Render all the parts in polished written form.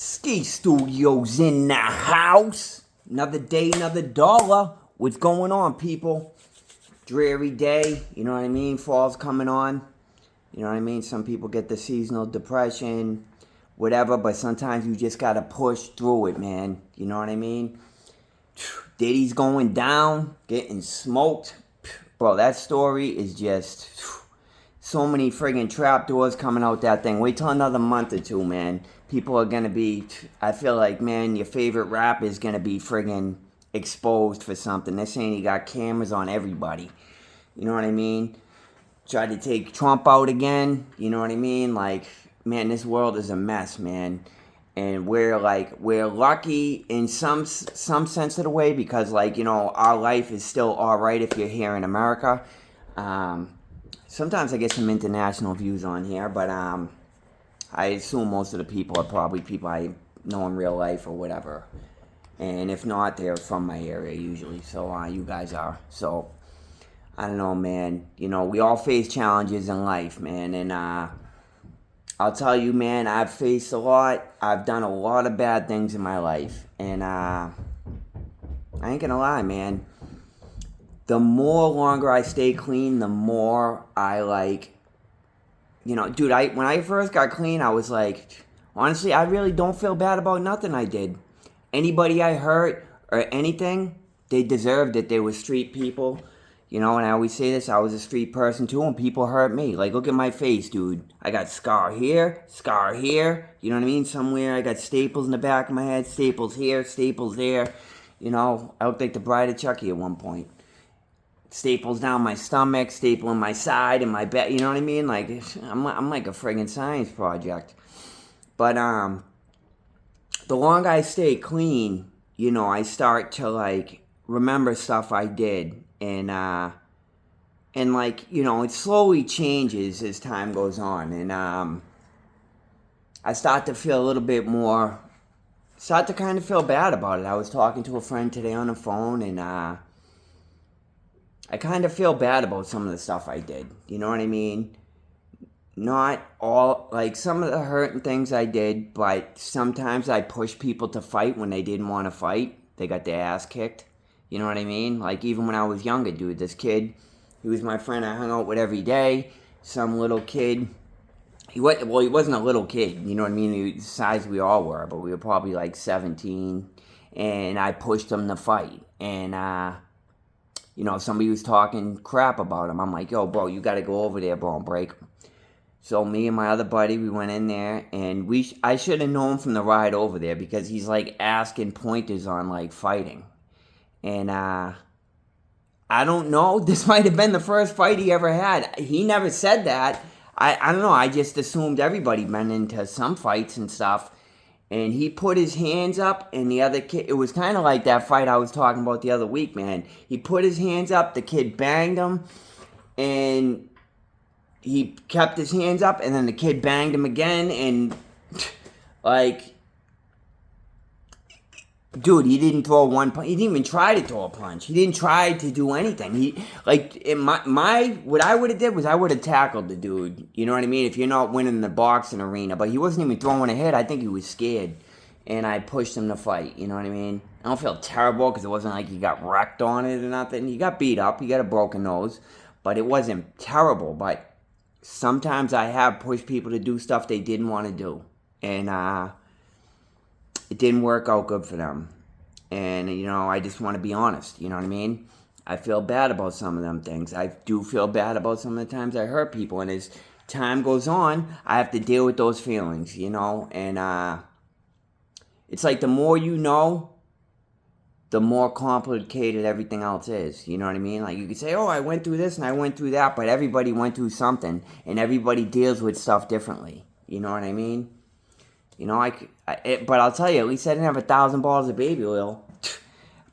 Ski Studios in the house. Another day, another dollar. What's going on, people? Dreary day, you know what I mean? Fall's coming on. You know what I mean? Some people get the seasonal depression, whatever, but sometimes you just gotta push through it, man. You know what I mean? Diddy's going down, getting smoked. Bro, that story is just so many friggin' trapdoors coming out that thing. Wait till another month or two, man. People are gonna be, I feel like, man, your favorite rapper is gonna be friggin' exposed for something. They're saying he got cameras on everybody. You know what I mean? Tried to take Trump out again. You know what I mean? Like, man, this world is a mess, man. And we're lucky in some sense of the way because, like, you know, our life is still all right if you're here in America. Sometimes I get some international views on here, but I assume most of the people are probably people I know in real life or whatever. And if not, they're from my area usually. So you guys are. So I don't know, man. You know, we all face challenges in life, man. And I'll tell you, man, I've faced a lot. I've done a lot of bad things in my life. And I ain't gonna lie, man. The more longer I stay clean, the more I like, you know, dude, when I first got clean, I was like, honestly, I really don't feel bad about nothing I did. Anybody I hurt or anything, they deserved it. They were street people. You know, and I always say this, I was a street person too, and people hurt me. Like, look at my face, dude. I got scar here, you know what I mean? Somewhere I got staples in the back of my head, staples here, staples there. You know, I looked like the Bride of Chucky at one point. Staples down my stomach, staple in my side, and my back, you know what I mean? Like, I'm like a friggin' science project. But, the longer I stay clean, you know, I start to, like, remember stuff I did. And like, you know, it slowly changes as time goes on. And, I start to feel a little bit more, start to kind of feel bad about it. I was talking to a friend today on the phone, and, I kind of feel bad about some of the stuff I did. You know what I mean? Not all, like, some of the hurting things I did, but sometimes I pushed people to fight when they didn't want to fight. They got their ass kicked. You know what I mean? Like, even when I was younger, dude, this kid, he was my friend I hung out with every day. Some little kid. He wasn't a little kid. You know what I mean? He was the size we all were, but we were probably like 17. And I pushed him to fight. And, you know, somebody was talking crap about him. I'm like, yo, bro, you got to go over there, bro, and break him. So me and my other buddy, we went in there, and I should have known from the ride over there because he's, like, asking pointers on, like, fighting. And, I don't know, this might have been the first fight he ever had. He never said that. I don't know, I just assumed everybody been into some fights and stuff. And he put his hands up, and the other kid, it was kind of like that fight I was talking about the other week, man. He put his hands up, the kid banged him, and he kept his hands up, and then the kid banged him again, and, like, dude, he didn't throw one punch. He didn't even try to throw a punch. He didn't try to do anything. He, like, what I would have did was I would have tackled the dude. You know what I mean? If you're not winning the boxing arena. But he wasn't even throwing a hit. I think he was scared. And I pushed him to fight. You know what I mean? I don't feel terrible because it wasn't like he got wrecked on it or nothing. He got beat up. He got a broken nose. But it wasn't terrible. But sometimes I have pushed people to do stuff they didn't want to do. And, it didn't work out good for them. And, you know, I just want to be honest. You know what I mean? I feel bad about some of them things. I do feel bad about some of the times I hurt people. And as time goes on, I have to deal with those feelings, you know? And it's like the more you know, the more complicated everything else is. You know what I mean? Like, you could say, oh, I went through this and I went through that. But everybody went through something. And everybody deals with stuff differently. You know what I mean? You know, but I'll tell you, at least I didn't have 1,000 bottles of baby oil.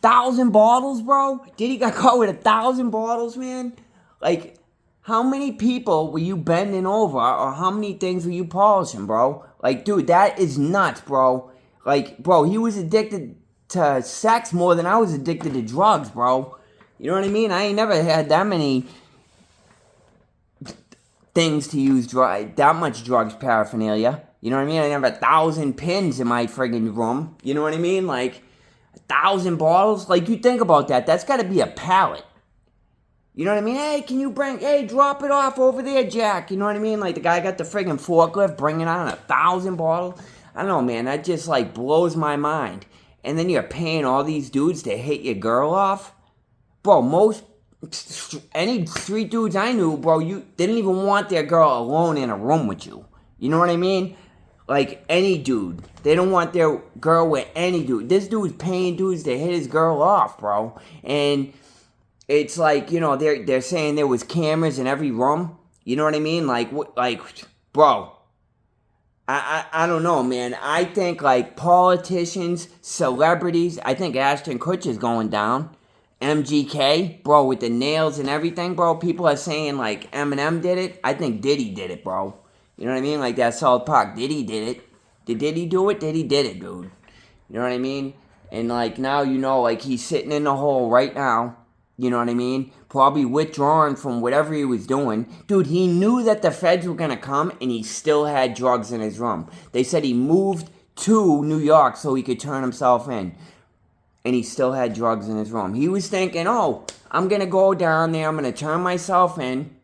1,000 bottles, bro? Diddy got caught with 1,000 bottles, man? Like, how many people were you bending over, or how many things were you polishing, bro? Like, dude, that is nuts, bro. Like, bro, he was addicted to sex more than I was addicted to drugs, bro. You know what I mean? I ain't never had that many things to use, that much drugs paraphernalia. You know what I mean? I have 1,000 pins in my friggin' room. You know what I mean? Like, 1,000 bottles? Like, you think about that. That's got to be a pallet. You know what I mean? Hey, drop it off over there, Jack. You know what I mean? Like, the guy got the friggin' forklift bringing on 1,000 bottles. I don't know, man. That just, like, blows my mind. And then you're paying all these dudes to hit your girl off? Bro, any street dudes I knew, bro, they didn't even want their girl alone in a room with you. You know what I mean? Like, any dude. They don't want their girl with any dude. This dude's paying dudes to hit his girl off, bro. And it's like, they're saying there was cameras in every room. You know what I mean? Like, bro, I don't know, man. I think, like, politicians, celebrities, I think Ashton Kutcher's going down. MGK, bro, with the nails and everything, bro. People are saying, like, Eminem did it. I think Diddy did it, bro. You know what I mean? Like that South Park. Diddy did it. Did Diddy do it? Diddy did it, dude. You know what I mean? And, like, now, like, he's sitting in the hole right now. You know what I mean? Probably withdrawn from whatever he was doing. Dude, he knew that the feds were going to come, and he still had drugs in his room. They said he moved to New York so he could turn himself in. And he still had drugs in his room. He was thinking, oh, I'm going to go down there, I'm going to turn myself in,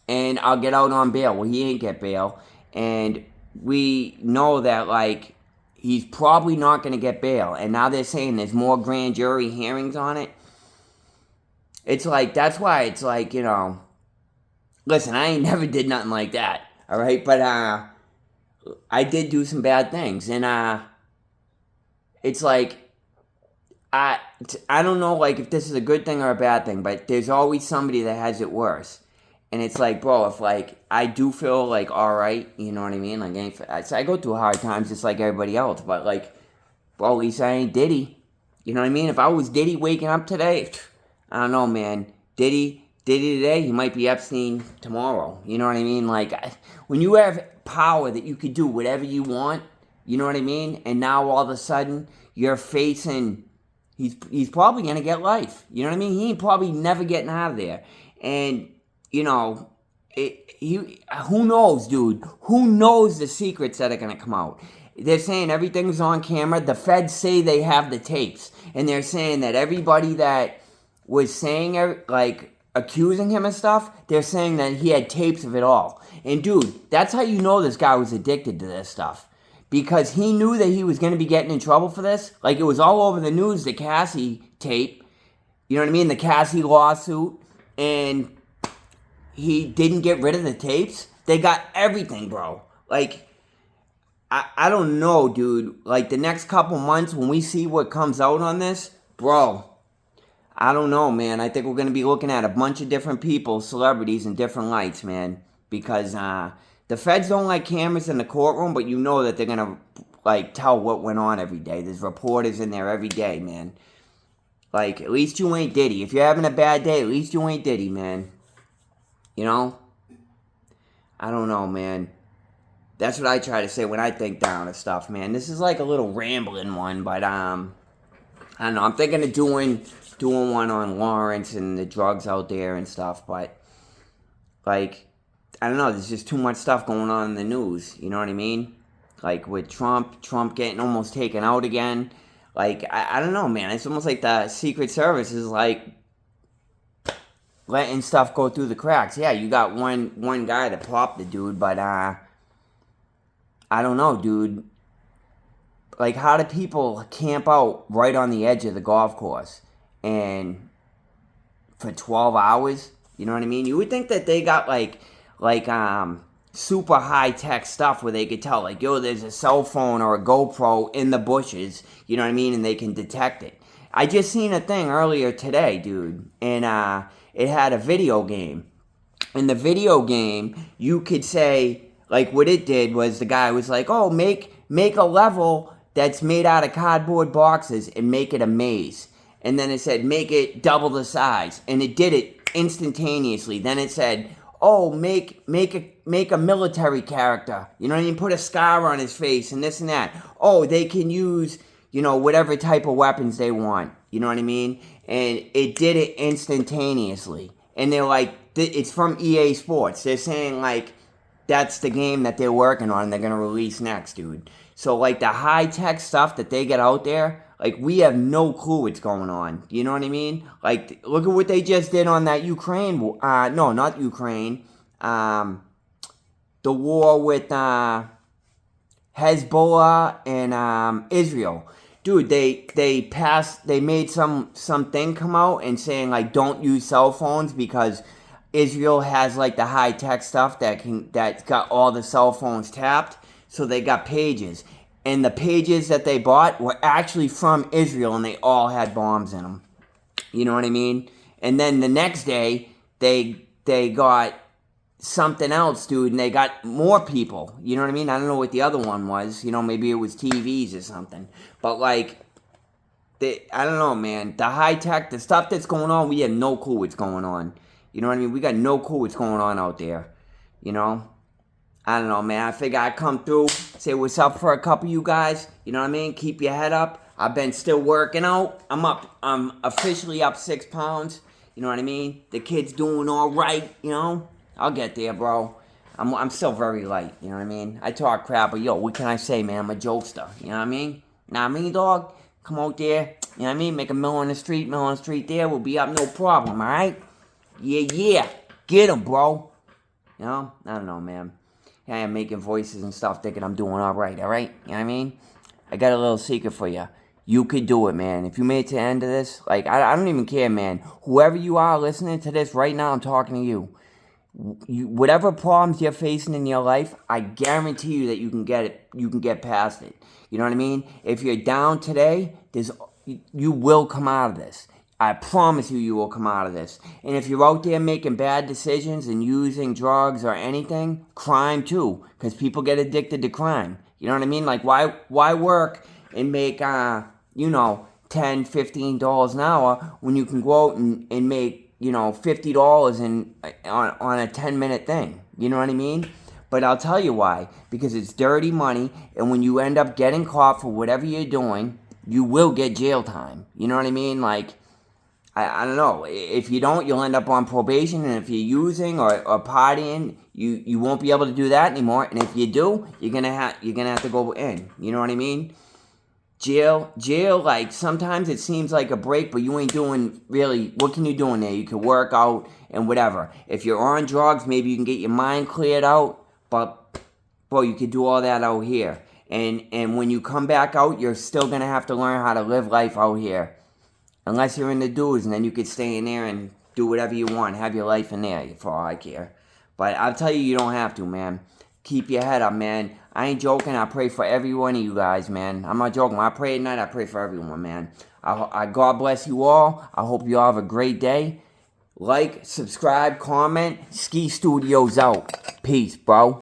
and I'll get out on bail. Well, he ain't get bail. And we know that, like, he's probably not going to get bail. And now they're saying there's more grand jury hearings on it. It's like, that's why it's like, listen, I ain't never did nothing like that. All right? But I did do some bad things. And it's like, I don't know, like, if this is a good thing or a bad thing, but there's always somebody that has it worse. And it's like, bro, if, like, I do feel, like, all right, you know what I mean? Like, I go through hard times just like everybody else, but, like, bro, at least I ain't Diddy. You know what I mean? If I was Diddy waking up today, I don't know, man. Diddy today, he might be Epstein tomorrow. You know what I mean? Like, when you have power that you could do whatever you want, you know what I mean? And now all of a sudden, you're facing... He's probably going to get life. You know what I mean? He ain't probably never getting out of there. And, who knows, dude? Who knows the secrets that are going to come out? They're saying everything's on camera. The feds say they have the tapes. And they're saying that everybody that was saying, like, accusing him of stuff, they're saying that he had tapes of it all. And, dude, that's how you know this guy was addicted to this stuff. Because he knew that he was going to be getting in trouble for this. Like, it was all over the news, the Cassie tape. You know what I mean? The Cassie lawsuit. And he didn't get rid of the tapes. They got everything, bro. Like, I don't know, dude. Like, the next couple months, when we see what comes out on this, bro, I don't know, man. I think we're going to be looking at a bunch of different people, celebrities, in different lights, man. Because, the feds don't like cameras in the courtroom, but you know that they're going to, like, tell what went on every day. There's reporters in there every day, man. Like, at least you ain't Diddy. If you're having a bad day, at least you ain't Diddy, man. You know? I don't know, man. That's what I try to say when I think down and stuff, man. This is like a little rambling one, but, I don't know. I'm thinking of doing one on Lawrence and the drugs out there and stuff, but, like... I don't know, there's just too much stuff going on in the news, you know what I mean? Like, with Trump getting almost taken out again. Like, I don't know, man. It's almost like the Secret Service is, like, letting stuff go through the cracks. Yeah, you got one guy that popped the dude, but, I don't know, dude. Like, how do people camp out right on the edge of the golf course? And for 12 hours? You know what I mean? You would think that they got, like super high-tech stuff where they could tell, like, yo, there's a cell phone or a GoPro in the bushes, you know what I mean, and they can detect it. I just seen a thing earlier today, dude, and it had a video game. In the video game, you could say, like, what it did was the guy was like, oh, make a level that's made out of cardboard boxes and make it a maze. And then it said, make it double the size, and it did it instantaneously. Then it said, oh, make a military character. You know what I mean? Put a scar on his face and this and that. Oh, they can use, whatever type of weapons they want. You know what I mean? And it did it instantaneously. And they're like, it's from EA Sports. They're saying, like, that's the game that they're working on and they're going to release next, dude. So, like, the high-tech stuff that they get out there, like, we have no clue what's going on. You know what I mean? Like, look at what they just did on that Ukraine, no, not Ukraine, the war with Hezbollah and Israel. Dude, they made something come out and saying, like, don't use cell phones because Israel has, like, the high-tech stuff that's got all the cell phones tapped. So they got pages. And the pages that they bought were actually from Israel, and they all had bombs in them. You know what I mean? And then the next day, they got something else, dude, and they got more people. You know what I mean? I don't know what the other one was. You know, maybe it was TVs or something. But, like, I don't know, man. The high-tech, the stuff that's going on, we have no clue what's going on. You know what I mean? We got no clue what's going on out there. You know? I don't know, man. I figure I'd come through, say what's up for a couple of you guys. You know what I mean? Keep your head up. I've been still working out. I'm officially up 6 pounds. You know what I mean? The kid's doing all right, you know? I'll get there, bro. I'm still very light, you know what I mean? I talk crap, but yo, what can I say, man? I'm a jokester, you know what I mean? Know what I mean, dog? Come out there, you know what I mean? Make a mill on the street there. We'll be up, no problem, alright? Yeah. Get him, bro. You know? I don't know, man. I am making voices and stuff thinking I'm doing alright? You know what I mean? I got a little secret for you. You could do it, man. If you made it to the end of this, like, I don't even care, man. Whoever you are listening to this right now, I'm talking to you. Whatever problems you're facing in your life, I guarantee you that you can get it. You can get past it. You know what I mean? If you're down today, you will come out of this. I promise you will come out of this. And if you're out there making bad decisions and using drugs or anything, crime too, because people get addicted to crime. You know what I mean? Like, why work and make, $10, $15 an hour when you can go out and make, $50 on a 10-minute thing? You know what I mean? But I'll tell you why. Because it's dirty money, and when you end up getting caught for whatever you're doing, you will get jail time. You know what I mean? Like, I don't know. If you don't, you'll end up on probation, and if you're using or partying, you won't be able to do that anymore. And if you do, you're gonna have to go in. You know what I mean? Jail. Like, sometimes it seems like a break, but you ain't doing really. What can you do in there? You can work out and whatever. If you're on drugs, maybe you can get your mind cleared out. But bro, you could do all that out here. And when you come back out, you're still gonna have to learn how to live life out here. Unless you're in the dudes, and then you could stay in there and do whatever you want. Have your life in there, for all I care. But I'll tell you, you don't have to, man. Keep your head up, man. I ain't joking. I pray for every one of you guys, man. I'm not joking. When I pray at night, I pray for everyone, man. God bless you all. I hope you all have a great day. Like, subscribe, comment. Ski Studios out. Peace, bro.